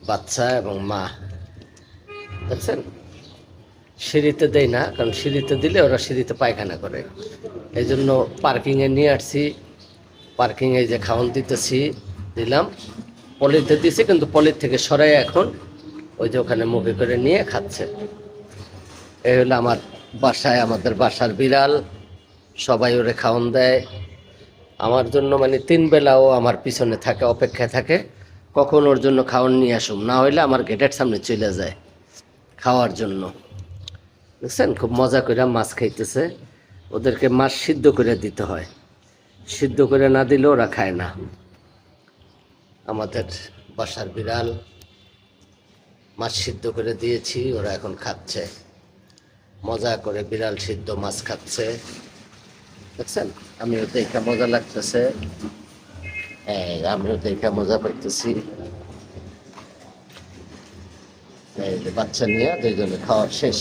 বাচ্চা এবং মা দেখছেন, সিঁড়িতে দেয় না, কারণ সিঁড়িতে দিলে ওরা সিঁড়িতে পায়খানা করে। এই জন্য পার্কিংয়ে নিয়ে আসছি। পার্কিংয়ে যে খাওয়ান দিতেছি, দিলাম, পলিতে দিছি, কিন্তু পলির থেকে সরাই এখন ওই যে ওখানে মুখে করে নিয়ে খাচ্ছে। এই হলো আমার বাসায়, আমাদের বাসার বিড়াল। সবাই ওরে খাওয়ান দেয় আমার জন্য, মানে 3 বেলাও আমার পিছনে থাকে, অপেক্ষায় থাকে কখন ওর জন্য খাওয়ান নিয়ে আসুম, না হইলে আমার গেটের সামনে চলে যায় খাওয়ার জন্য। বুঝছেন, খুব মজা করে মাছ খাইতেছে। ওদেরকে মাছ সিদ্ধ করে দিতে হয়, সিদ্ধ করে না দিলে ওরা খায় না। আমাদের বাসার বিড়াল, মাছ সিদ্ধ করে দিয়েছি, ওরা এখন খাচ্ছে মজা করে। বিড়াল সিদ্ধ মাছ খাচ্ছে, দেখছেন। আমিও দেখে মজা লাগতেছে, আমিও দেখে মজা পাইতেছি। এই যে বাচ্চা নিয়ে 2 জনে খাওয়া শেষ।